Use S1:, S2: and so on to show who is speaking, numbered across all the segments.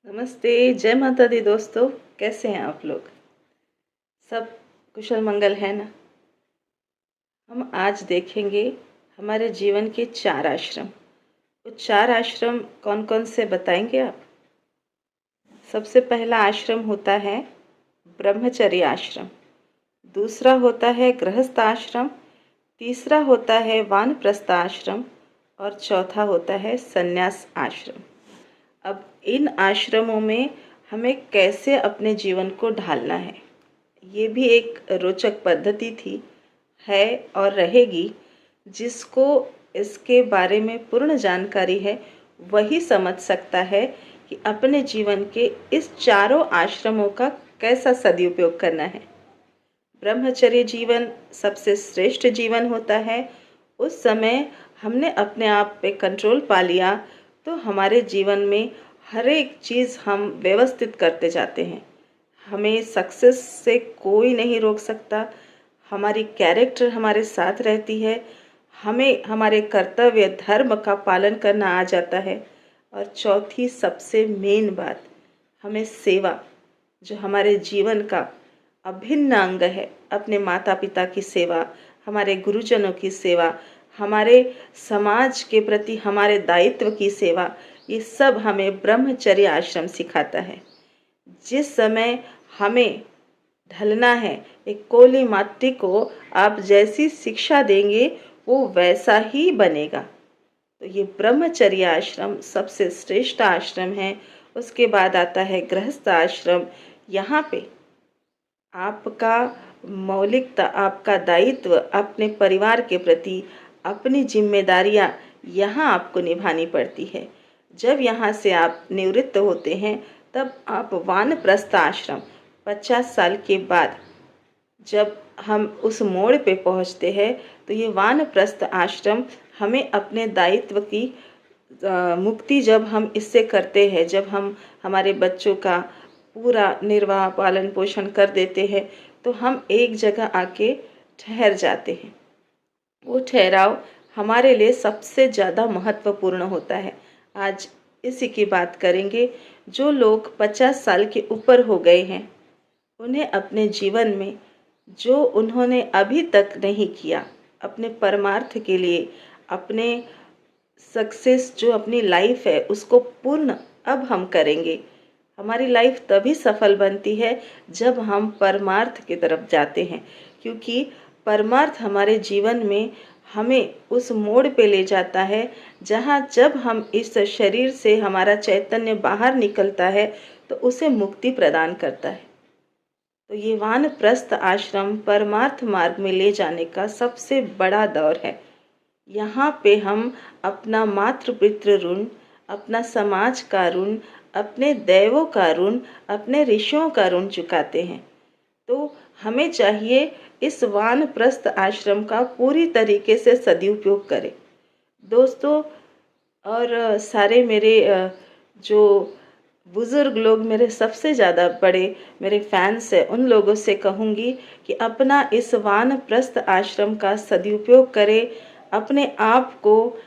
S1: नमस्ते, जय माता दी दोस्तों। कैसे हैं आप लोग? सब कुशल मंगल है ना? हम आज देखेंगे हमारे जीवन के 4 आश्रम। वो 4 आश्रम कौन-कौन से बताएंगे आप? सबसे पहला आश्रम होता है ब्रह्मचर्य आश्रम, दूसरा होता है गृहस्थ आश्रम, तीसरा होता है वानप्रस्थ आश्रम और चौथा होता है संन्यास आश्रम। अब इन आश्रमों में हमें कैसे अपने जीवन को ढालना है, ये भी एक रोचक पद्धति थी, है और रहेगी। जिसको इसके बारे में पूर्ण जानकारी है वही समझ सकता है कि अपने जीवन के इस चारों आश्रमों का कैसा सदुपयोग करना है। ब्रह्मचर्य जीवन सबसे श्रेष्ठ जीवन होता है। उस समय हमने अपने आप पे कंट्रोल पा लिया तो हमारे जीवन में हर एक चीज़ हम व्यवस्थित करते जाते हैं। हमें सक्सेस से कोई नहीं रोक सकता। हमारी कैरेक्टर हमारे साथ रहती है। हमें हमारे कर्तव्य धर्म का पालन करना आ जाता है। और चौथी सबसे मेन बात, हमें सेवा, जो हमारे जीवन का अभिन्न अंग है, अपने माता पिता की सेवा, हमारे गुरुजनों की सेवा, हमारे समाज के प्रति हमारे दायित्व की सेवा, ये सब हमें ब्रह्मचर्य आश्रम सिखाता है। जिस समय हमें ढलना है, एक कोली माटी को आप जैसी शिक्षा देंगे वो वैसा ही बनेगा। तो ये ब्रह्मचर्य आश्रम सबसे श्रेष्ठ आश्रम है। उसके बाद आता है गृहस्थ आश्रम। यहाँ पे आपका मौलिकता, आपका दायित्व अपने परिवार के प्रति, अपनी जिम्मेदारियाँ यहाँ आपको निभानी पड़ती है। जब यहाँ से आप निवृत्त होते हैं तब आप वानप्रस्थ आश्रम 50 साल के बाद जब हम उस मोड़ पे पहुँचते हैं तो ये वानप्रस्थ आश्रम हमें अपने दायित्व की मुक्ति जब हम इससे करते हैं, जब हम हमारे बच्चों का पूरा निर्वाह पालन पोषण कर देते हैं तो हम एक जगह आके ठहर जाते हैं। वो ठहराव हमारे लिए सबसे ज़्यादा महत्वपूर्ण होता है। आज इसी की बात करेंगे। जो लोग 50 साल के ऊपर हो गए हैं उन्हें अपने जीवन में जो उन्होंने अभी तक नहीं किया, अपने परमार्थ के लिए, अपने सक्सेस जो अपनी लाइफ है उसको पूर्ण अब हम करेंगे। हमारी लाइफ तभी सफल बनती है जब हम परमार्थ की तरफ जाते हैं, क्योंकि परमार्थ हमारे जीवन में हमें उस मोड़ पे ले जाता है जहाँ जब हम इस शरीर से हमारा चैतन्य बाहर निकलता है तो उसे मुक्ति प्रदान करता है। तो ये वानप्रस्थ आश्रम परमार्थ मार्ग में ले जाने का सबसे बड़ा दौर है। यहाँ पे हम अपना मातृ पितृ ऋण, अपना समाज का ऋण, अपने देवों का ऋण, अपने ऋषियों का ऋण चुकाते हैं। तो हमें चाहिए इस वानप्रस्थ आश्रम का पूरी तरीके से सदुपयोग करें। दोस्तों और सारे मेरे जो बुज़ुर्ग लोग, मेरे सबसे ज़्यादा बड़े मेरे फैंस हैं, उन लोगों से कहूँगी कि अपना इस वानप्रस्थ आश्रम का सदुपयोग करें। अपने आप को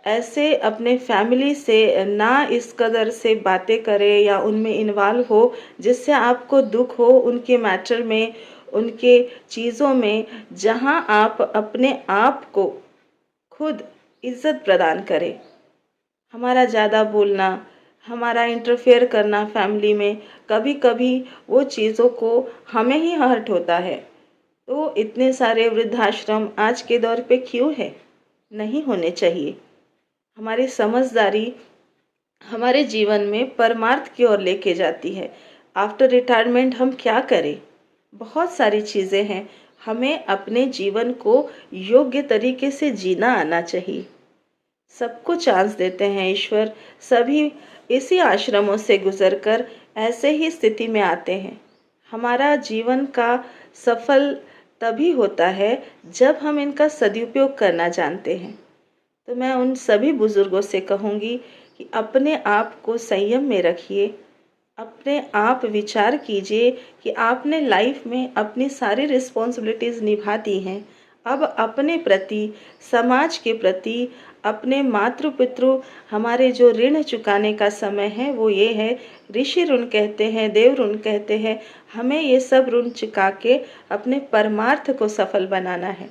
S1: ऐसे अपने फैमिली से ना इस कदर से बातें करें या उनमें इन्वॉल्व हो जिससे आपको दुख हो उनके मैटर में, उनके चीज़ों में, जहाँ आप अपने आप को खुद इज्जत प्रदान करें। हमारा ज़्यादा बोलना, हमारा इंटरफेयर करना फैमिली में, कभी कभी वो चीज़ों को हमें ही हर्ट होता है। तो इतने सारे वृद्धाश्रम आज के दौर पे क्यों है? नहीं होने चाहिए। हमारी समझदारी हमारे जीवन में परमार्थ की ओर लेके जाती है। आफ्टर रिटायरमेंट हम क्या करें? बहुत सारी चीज़ें हैं। हमें अपने जीवन को योग्य तरीके से जीना आना चाहिए। सबको चांस देते हैं ईश्वर। सभी इसी आश्रमों से गुजरकर ऐसे ही स्थिति में आते हैं। हमारा जीवन का सफल तभी होता है जब हम इनका सदुपयोग करना जानते हैं। तो मैं उन सभी बुजुर्गों से कहूँगी कि अपने आप को संयम में रखिए। अपने आप विचार कीजिए कि आपने लाइफ में अपनी सारी रिस्पॉन्सिबिलिटीज़ निभा दी हैं। अब अपने प्रति, समाज के प्रति, अपने मातृ पितृ हमारे जो ऋण चुकाने का समय है वो ये है। ऋषि ऋण कहते हैं, देव ऋण कहते हैं। हमें ये सब ऋण चुका के अपने परमार्थ को सफल बनाना है।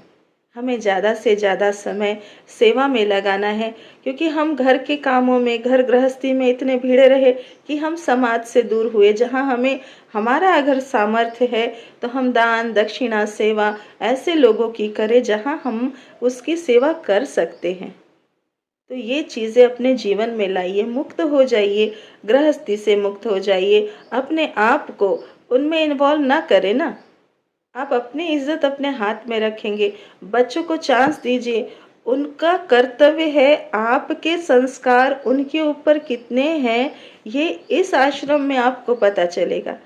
S1: हमें ज़्यादा से ज़्यादा समय सेवा में लगाना है, क्योंकि हम घर के कामों में, घर गृहस्थी में इतने भिड़े रहे कि हम समाज से दूर हुए। जहाँ हमें हमारा अगर सामर्थ्य है तो हम दान दक्षिणा सेवा ऐसे लोगों की करें जहाँ हम उसकी सेवा कर सकते हैं। तो ये चीज़ें अपने जीवन में लाइए, मुक्त हो जाइए, गृहस्थी से मुक्त हो जाइए। अपने आप को उनमें इन्वॉल्व ना करें ना। आप अपनी इज्जत अपने हाथ में रखेंगे। बच्चों को चांस दीजिए, उनका कर्तव्य है। आपके संस्कार उनके ऊपर कितने हैं ये इस आश्रम में आपको पता चलेगा।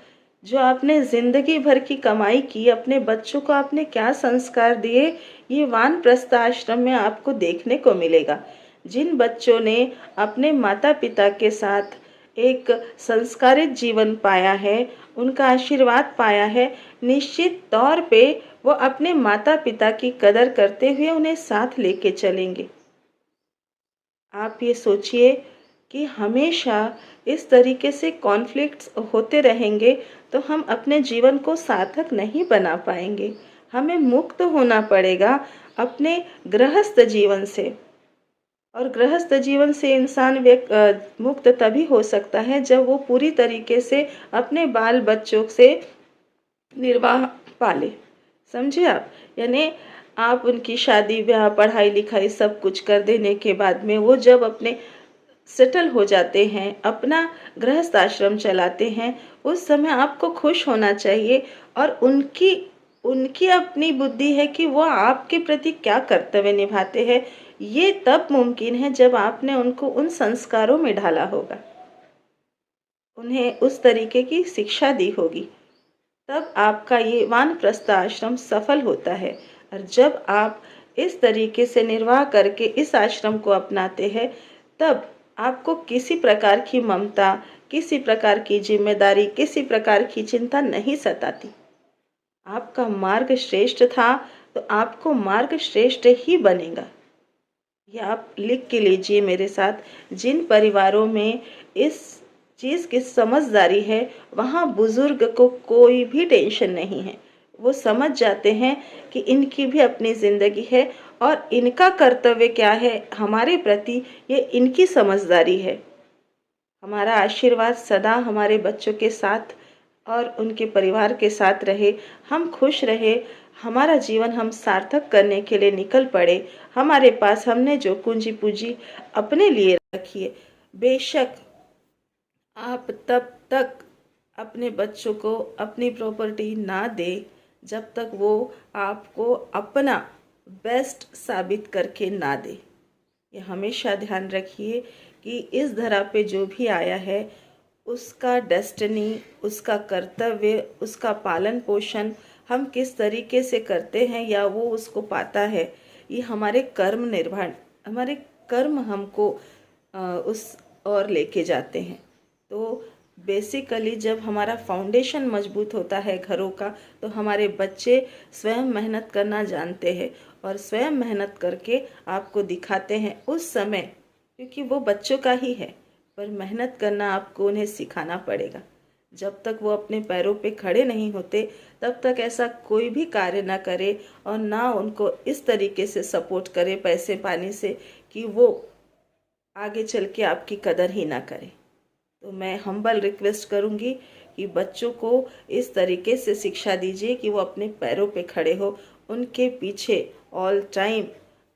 S1: जो आपने जिंदगी भर की कमाई की, अपने बच्चों को आपने क्या संस्कार दिए, ये वानप्रस्थ आश्रम में आपको देखने को मिलेगा। जिन बच्चों ने अपने माता पिता के साथ एक संस्कारित जीवन पाया है, उनका आशीर्वाद पाया है, निश्चित तौर पे वो अपने माता पिता की कदर करते हुए उन्हें साथ लेके चलेंगे। आप ये सोचिए कि हमेशा इस तरीके से कॉन्फ्लिक्ट्स होते रहेंगे तो हम अपने जीवन को सार्थक नहीं बना पाएंगे। हमें मुक्त होना पड़ेगा अपने गृहस्थ जीवन से। और गृहस्थ जीवन से इंसान मुक्त तभी हो सकता है जब वो पूरी तरीके से अपने बाल बच्चों से निर्वाह पाले। समझे आप? यानी आप उनकी शादी ब्याह पढ़ाई लिखाई सब कुछ कर देने के बाद में वो जब अपने सेटल हो जाते हैं, अपना गृहस्थ आश्रम चलाते हैं, उस समय आपको खुश होना चाहिए। और उनकी उनकी अपनी बुद्धि है कि वो आपके प्रति क्या कर्तव्य निभाते हैं। ये तब मुमकिन है जब आपने उनको उन संस्कारों में ढाला होगा, उन्हें उस तरीके की शिक्षा दी होगी, तब आपका ये वानप्रस्थ आश्रम सफल होता है। और जब आप इस तरीके से निर्वाह करके इस आश्रम को अपनाते हैं, तब आपको किसी प्रकार की ममता, किसी प्रकार की जिम्मेदारी, किसी प्रकार की चिंता नहीं सताती। आपका मार्ग श्रेष्ठ था तो आपको मार्ग श्रेष्ठ ही बनेगा। ये आप लिख के लीजिए मेरे साथ। जिन परिवारों में इस चीज़ की समझदारी है, वहाँ बुजुर्ग को कोई भी टेंशन नहीं है। वो समझ जाते हैं कि इनकी भी अपनी ज़िंदगी है और इनका कर्तव्य क्या है हमारे प्रति, ये इनकी समझदारी है। हमारा आशीर्वाद सदा हमारे बच्चों के साथ और उनके परिवार के साथ रहे। हम खुश रहे, हमारा जीवन हम सार्थक करने के लिए निकल पड़े। हमारे पास हमने जो पूंजी पूंजी अपने लिए रखी है, बेशक आप तब तक अपने बच्चों को अपनी प्रॉपर्टी ना दे जब तक वो आपको अपना बेस्ट साबित करके ना दे। ये हमेशा ध्यान रखिए कि इस धरा पे जो भी आया है उसका डेस्टिनी, उसका कर्तव्य, उसका पालन पोषण हम किस तरीके से करते हैं या वो उसको पाता है, ये हमारे कर्म निर्भर, हमारे कर्म हमको उस और लेके जाते हैं। तो बेसिकली जब हमारा फाउंडेशन मजबूत होता है घरों का, तो हमारे बच्चे स्वयं मेहनत करना जानते हैं और स्वयं मेहनत करके आपको दिखाते हैं उस समय, क्योंकि वो बच्चों का ही है। पर मेहनत करना आपको उन्हें सिखाना पड़ेगा। जब तक वो अपने पैरों पे खड़े नहीं होते तब तक ऐसा कोई भी कार्य ना करे और ना उनको इस तरीके से सपोर्ट करे पैसे पाने से कि वो आगे चल के आपकी कदर ही ना करे। तो मैं हम्बल रिक्वेस्ट करूँगी कि बच्चों को इस तरीके से शिक्षा दीजिए कि वो अपने पैरों पे खड़े हो। उनके पीछे ऑल टाइम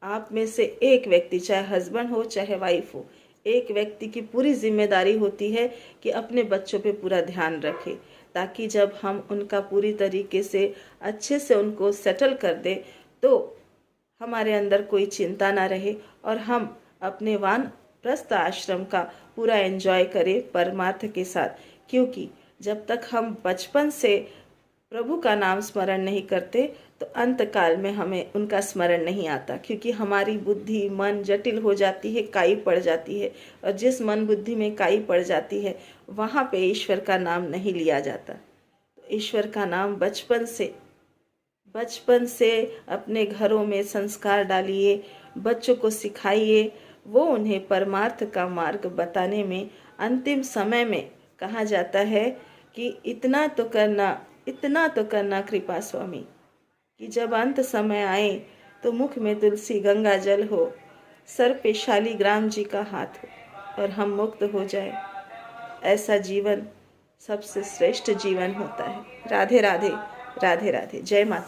S1: आप में से एक व्यक्ति, चाहे हस्बैंड हो चाहे वाइफ हो, एक व्यक्ति की पूरी जिम्मेदारी होती है कि अपने बच्चों पे पूरा ध्यान रखे, ताकि जब हम उनका पूरी तरीके से अच्छे से उनको सेटल कर दे तो हमारे अंदर कोई चिंता ना रहे और हम अपने वानप्रस्थ आश्रम का पूरा एंजॉय करें परमार्थ के साथ। क्योंकि जब तक हम बचपन से प्रभु का नाम स्मरण नहीं करते तो अंत काल में हमें उनका स्मरण नहीं आता, क्योंकि हमारी बुद्धि मन जटिल हो जाती है, काई पड़ जाती है। और जिस मन बुद्धि में काई पड़ जाती है वहाँ पे ईश्वर का नाम नहीं लिया जाता। तो ईश्वर का नाम बचपन से अपने घरों में संस्कार डालिए बच्चों को सिखाइए, वो उन्हें परमार्थ का मार्ग बताने में अंतिम समय में कहा जाता है कि इतना तो करना कृपा स्वामी, कि जब अंत समय आए तो मुख में तुलसी गंगा जल हो, सर पे शालीग्राम जी का हाथ हो और हम मुक्त हो जाए। ऐसा जीवन सबसे श्रेष्ठ जीवन होता है। राधे राधे, राधे राधे, जय माता।